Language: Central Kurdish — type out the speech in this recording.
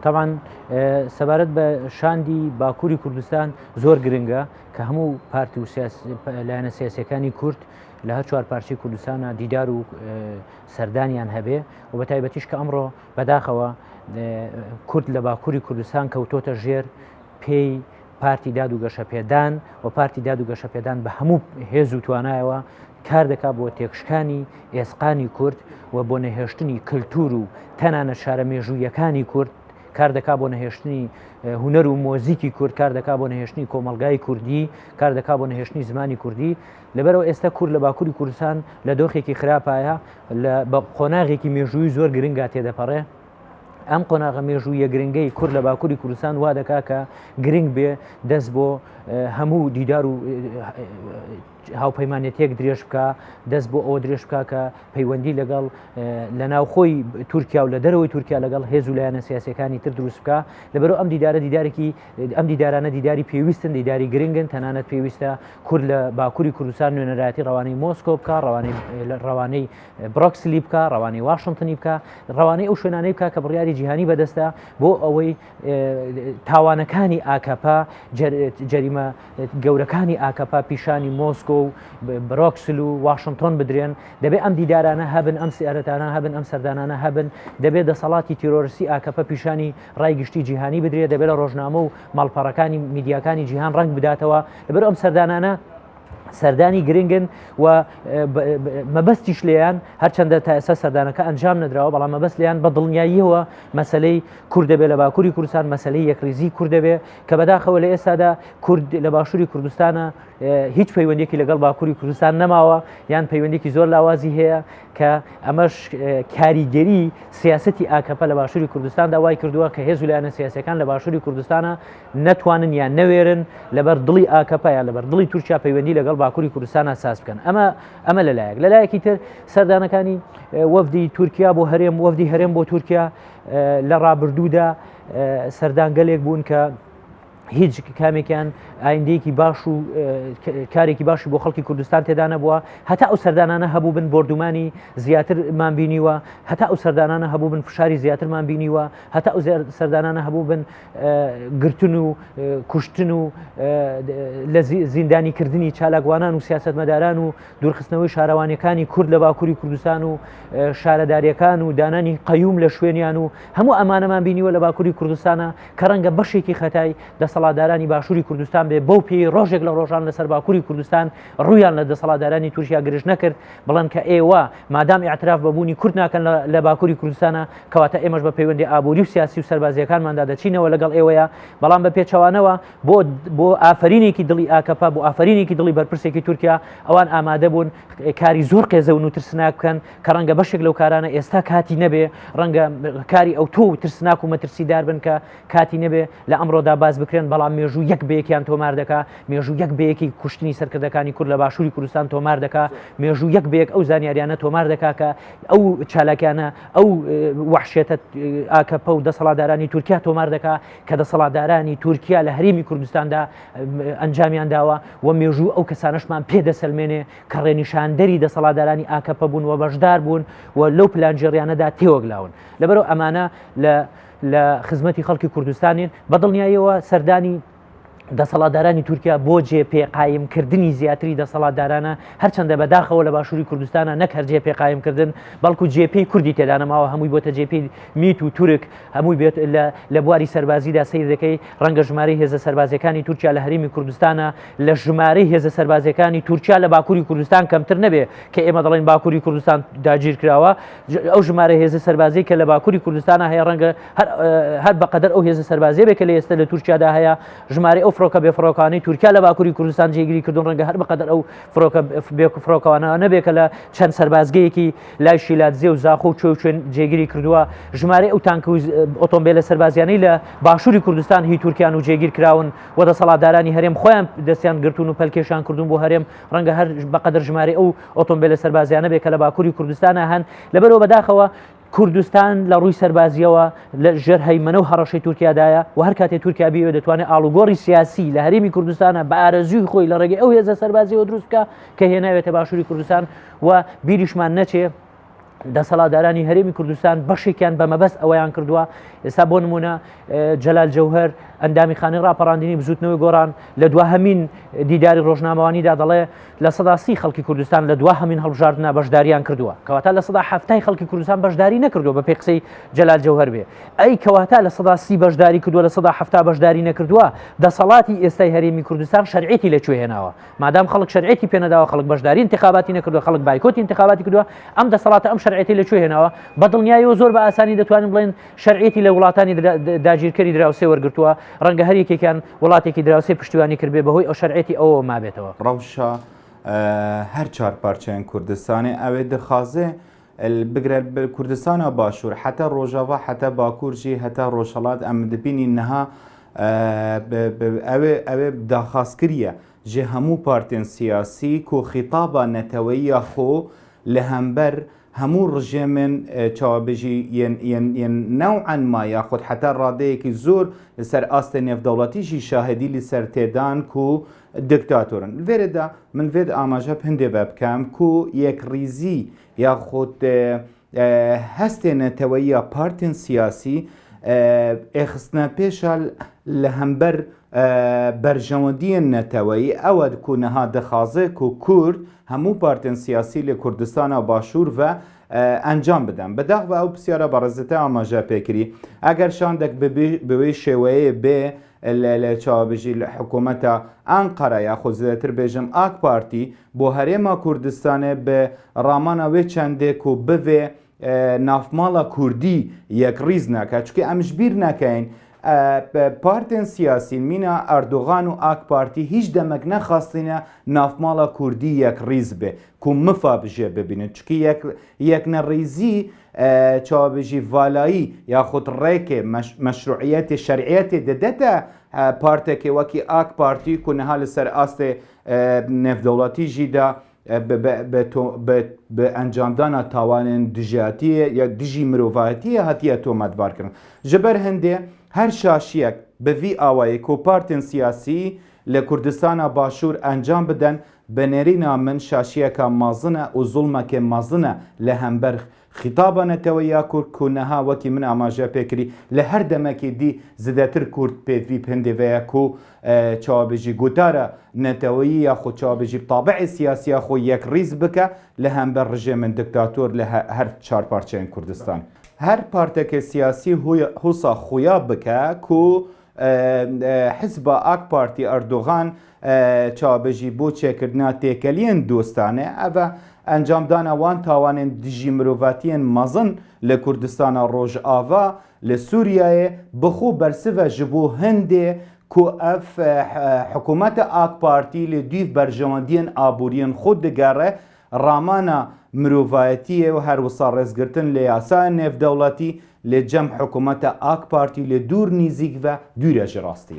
طبعاً سەبارەت بە شاندی باکووری کوردستان زۆر گرنگە کە هەموو پارتی و لایەنە سیاسیەکانی کورد لە هەر چوار پارچەی کوردستانە دیدار و سەردانیان هەبێ و بە تایبەتیش کە ئەمڕۆ بەداخەوە کورد لە باکووری کوردستان کەوتۆتە ژێر پێی پارتی داد و گەشەپێدان و پارتی داد و گەشەپێدان بە هەموو هێز و توانایەوە کار دەکات بۆ تێکشکانی ئێسقانی کورد و بۆ نەهێشتنی کللتور و تەنانە شارە مێژوویەکانی کورد کار دەکات بۆ نەهێشتنی هوەر و مۆزیکی کورد کار دەکات بۆ نەهێشتنی کۆمەلگای کوردی کار دەکات بۆ نەهێشتنی زمانی کوردی لەبەرەوە ئێستا کورد لە باکووری کوردستان لە دۆخێکی خراپایە بە قۆناغێکی مێژووی زۆر گرنگا تێدەپەڕێ ئەم قۆناغە مێژوویە گرنگەی کورد لە باکووری کوردستان وا دەکا کە گرنگ بێ دەست بۆ هەموو دیدار و هاوپەیمانێتێک درێژ بکە دەست بۆ ئەوە درێژ بکە کە پەیوەندی لەگەڵ لە ناوخۆی تورکیا و لە دەرەوەی تورکیا لەگەڵ هێز و لایەنە سیاسیەکانی تر دروست بکە لەبەرەوە ئەم دیدارە دیدارێکی ئەم دیدارانە دیداری پێویستن دیداری گرنگن تەنانەت پێویستە کورد لە باکووری کوردستان نوێنەرایەتی ڕەوانەی مۆسکۆ بکە ڕەوانەی بڕۆکسلی بکە ڕەوانەی واشنگتنی بکە ڕەوانەی ئەو شوێنانەی بکە کە بڕیاری جیهانی بەدەستە بۆ ئەوەی تاوانەکانی ئاکاپا جەریمە گەورەکانی ئاکاپا پیشانی مۆسکۆ و بڕۆکسل و واشنگتۆن بدرێن دەبێت ئەم دیدارانە هەبن ئەم سیارەتانە هەبن ئەم سەردانانە هەبن دەبێت دەسەڵاتی تیرۆریستی ئاکاپا پیشانی ڕای گشتی جیهانی بدرێت دەبێت لە ڕۆژنامە و ماڵپەڕەکانی میدیاکانی جیهان ڕنگ بداتەوە لەبەر ئەم سەردانانە سەردانی گرنگن و مەبەستیش لێیان هەرچەندە تا ئێستا سەردانەکە ئەنجام نەدراوە بەڵام مەبەست لێیان بە دڵنیاییەوە مەسلەی کورد دەبێت لە باکووری کوردستان مەسلەی یەکریزی کورد دەبێت کە بەداخەوە لە ئێستادا کورد لە باشووری کوردستانە هیچ پەیوەندێکی لەگەڵ باکووری کوردستان نەماوە یان پەیوەندێکی زۆر لاوازی هەیە کە ئەمەش کاریگەری سیاسەتی ئاکەپە لە باشووری کوردستاندا وای کردووە کە هێز و لایەنە سیاسیەکان لە باشووری کوردستانە نەتوانن یان نەوێرن لەبەر دڵی ئاکەپە یان لەبەر دڵی تورکیا پەیوەندی لەگەڵ باکووری کوردستان ئاساس بکەن ئەمە لەلایەکی تر سەردانەکانی وەفدی تورکیا بۆ هەرێم وەفدی هەرێم بۆ تورکیا لە ڕابردوودا سەردانگەلێک بوون کە هیچ کامێکیان ئایندەیەکی باش و کارێکی باشی بۆ خەڵکی کوردستان تێدا نەبووە هەتا ئەو سەردانانە هەبوو بن بردومانی زیاترمان بینیوە هەتا ئەو سەردانانە هەبوو بن فشاری زیاترمان بینیوە هەتا ئەو سەردانانە هەبوو بن گرتن و کوشتن و لە زیندانیکردنی چالاکوانان و سیاسەتمەداران و دوورخستنەوەی شارەوانیەکانی کورد لە باکووری کوردستان و شارەداریەکان و دانانی قەیوم لە شوێنیان و هەموو ئەمانەمان بینیوە لە باکووری کوردستانە کە ڕەنگە بەشێکی خەتای دەسەڵاتدارانی باشووری کوردستان بێ بەو پێی ڕۆژێک لە ڕۆژان لەسەر باکووری کوردستان ڕوویان لە دەسەڵاتدارانی تورکیا گرژ نەکرد بڵێن کە ئێوە مادام ئاعتراف بەبوونی کورد ناکەن لە باکووری کوردستانە کەواتە ئێمەش بە پەیوەندی ئابووری و سیاسی و سەربازیەکانماندا دەچینەوە لەگەڵ ئێوەیە بەڵام بە پێچەوانەوە بۆ ئافرینێکی دڵی ئاکەپا بۆ ئافرینێکی دڵی بەرپرسێکی تورکیا ئەوان ئامادە بوون کاری زۆر قێزەون و ترسناک بکەن کە ڕەنگە بەشێک لەو کارانە ئێستا کاتی نەبێ ڕەنگە کاری ئەو تۆ و ترسناک و مەترسیدار بن کە کاتی نەبێ لە ئەمڕۆدا باز بکرێن بەڵام مێژوو یەک بەیەکیان تۆمار دەکا مێژوو یەک بەیەکی کوشتنی سەرکردەکانی کورد لە باشووری کوردستان تۆمار دەکا مێژوو یەک بەیەک ئەو زانیاریانە تۆمار دەکا کە ئەو چالاکیانە ئەو وحشێتە ئاکەپە و دەسەڵاتدارانی تورکیا تۆمار دەکا کە دەسەڵاتدارانی تورکیا لە هەرێمی کوردستاندا ئەنجامیان داوە و مێژوو ئەو کەسانەشمان پێدەسەلمێنێ کە ڕێنیشاندەری دەسەڵاتدارانی ئاکەپە بوون و بەشدار بوون و لەو پلانجێڕیانەدا تێوەگلاون لەبەرەوە ئەمانە لە خزمەتی خەڵکی کوردستانین بەدڵنیاییەوە سەردانی دەسەڵاتدارانی تورکیا بۆ جێپێقایمکردنی زیاتری دەسەڵاتدارانە هەرچەندە بەداخەوە لە باشووری کوردستانە نەک هەر جێپێقایمکردن بەڵکو جێپەی کوردی تێدا نەماوە هەمووی بۆتە جێپەی میت و تورک هەمووی بێت لە بواری سەربازیدا سیر دەکەی ڕەنگە ژمارەی هێزە سەربازیەکانی تورکیا لە هەرێمی کوردستانە لە ژمارەی هێزە سەربازیەکانی تورکیا لە باکووری کوردستان کەمتر نەبێ کە ئێمە دەڵێن باکووری کوردستان داگیر کراوە ئەو ژمارە هێزە سەربازی کە لە باکووری کوردستانە هەیە ڕەنگە هەر بەقەدەر ئەو هێزە سەربازیە بێ کە لە ئێستا لە تورکیادا هەیە ژمارەی ئەو فڕۆکە بێفڕۆکانەی تورکیا لە باکووری کوردستان جێگیری کردون ڕەنگە هەر بەقەدەر ئەو فڕۆکەوانە نەبێت کە لە چەند سەربازگەیەکی لای شیلاتزێ و زاخۆ و چۆن جێگیری کردووە ژمارەی ئەو تانکە و ئۆتۆمبیلە سەربازیانەی لە باشووری کوردستان هی تورکیان و جێگیر کراون و دەسەڵاتدارانی هەرێم خۆیان دەستیان گرتون و پەلکێشان کردوون بۆ هەرێم ڕەنگە هەر بەقەدەر ژمارەی ئەو ئۆتۆمبیلە سەربازیانە بێت کە لە باکووری کوردستانە هەن لەبەرەوە بەداخەوە کوردستان لە ڕووی سەربازیەوە لە ژێر هەیمنە و هەڕەشەی تورکیادایە و هەر کاتێک تورکیا بێ دەتوانێت ئاڵوگۆڕی سیاسی لە هەرێمی کوردستانە بە ئارەزووی خۆی لە ڕێگەی ئەو هێزە سەربازیەوە دروست بکە کە هێناوێتە باشووری کوردستان و بیریشمان نەچێ دەسەڵاتدارانی هەرێمی کوردستان بەشێکیان بە مەبەست ئەوەیان کردووە. ئێستا بۆ نمونە جەلال جەوهەر ئەندامی خانی ڕاپەڕاندنی بزوتنەوەی گۆڕان لە دوا هەمین دیداری ڕۆژنامەوانیدا دەڵێ لە سەدا 30 خەڵکی کوردستان لە دوا هەمین هەڵبژاردنە بەشداریان کردووە، کەواتە لە سەدا 70 خەڵکی کوردستان بەشداری نەکردووە بە پێی قسەی جەلال جەوهەر بێ. ئەی کەواتە لە سەدا 30 بەشداری کردووە لە سەدا 70 بەشداری نەکردووە، دەسەڵاتی ئێستای هەرێمی کوردستان شەرعێتی لەکوێ هێناوە. مادام خەڵک شەرعێتی پێنەداوە، خەڵک بەشداری انتخاباتی نەکردووە، خەڵک بایکۆتی انتخاباتی کردووە، ئەم دەسەڵاتە ئەم شەرعێتی لەکوێ هێناوە؟ بە دڵنیاییەوە زۆر بە ئاسانی دەتوانین بڵێن شەرعێتی لە وڵاتانی داگیرکەری دراوسێ وەرگرتووە، ڕەنگە هەر یەکێکیان وڵاتێکی دراوسێ پشتیوانی کردبێ بەهۆی ئەو شەرعێتی ئەوە مابێتەوە. ڕەوشە هەر چار پارچەیان کوردستانی ئەوێ دەخوازێ بگرێت کوردستانە باشوور حتا ڕۆژاوا حتا باکوورژی هەتا ڕۆژهەڵات ئەم دەبینی نەها ئەوێ داخوازکریە ژێ هەموو پارتێن سیاسی و خیتابە نەتەوەیە خۆ لە هەمبەر هەموو ڕژێمن چاوەبژی نەوعەن ما یاخود حتا ڕادەیەکی زۆر لەسەر ئاستە نێفدەوڵەتیشی شاهدی لەسەر تێدان و دکتاتۆرن. لێرەدا من vێد ئاماژە هەندێ بە بکەم و یەکریزی یاخود هەستێنەتەوەیە پارتێن سیاسی ئێخستنە پێشە لە هەمبەر بەرژەوەندیە نەتەوەی ئەوە کو نەها دەخوازێک و کورد هەموو پارتێن سیاسی لە کوردستانە باشوور و ئەنجام بدەن. بەداغ بە ئەو پرسیارە بەڕێزەتە ئاماژە پێکری ئەگەر شاندێک بەوەی شێوەیە بێ لە چاوەبژی لە حکوومەتە ئەنقەرە یاخود زیاتر بێژم ئاک پارتی بۆ هەرێما کوردستانێ بە ڕامانەوێ چەندێک و بڤێ نافماڵە کوردی یەکڕیز ناکات، چونکە ئەمش بیر نەکەین پارتێن سیاسی مینە ئەردوغان و ئاک پارتی هیچ دەمەک نەخواستینە نافماڵە کوردی یەکڕیز بێ کو مفا بژێ ببینێت، چکە یەکنەڕیزی چاوەبژی ڤالایی یاخود ڕێکێ مەشروعیەتی شەرعیەتی دەدەتە پارتێکی وەکی ئاک پارتی کو نەها لەسەر ئاستێ نێفدەوڵەتیژیدا بە ئەنجامدانە تاوانên dijatiyê ya dijî mirovahiyê hatiye tometbarkirin. Ji ber hindê her şaşiyek bi vî awayê ku partên siyasî li Kurdistana başûr encam bidin bi nêrîna min şaşiyeka mezin e û zulmeke mezin e li hember xîtaba netewêya Kurd ku neha wekî min amaje pêkirî li her demekê dî zêdetir Kurd pêvî hindê veya ku çawebêjî gotara neteweyî ya xwe çawebêjî tabiê siyasiya xwe yekrîz bike li hember rejimên diktatör li her çar parçeyên Kurdistan. Her parteke siyasî husa xuya bike ku Hizba AK Parti Erdogan çawebêjî bû çêkirina têkeliyên dostane ev encamdana wan tawanên dijî mirovatiyên mezin li Kurdistana Rojava li Sûriyeyê bixwe bersive ji bo hindê ku ev hikûmeta AK Partî li dîv berjewendiyên aboriyên xwe digere ramana mirovayetiyê û her wisa rêzgirtin lê yasayên nêvdewletî lê cem hikûmeta AK Partî lê dûr nîzik ve dûre ji rastiyê.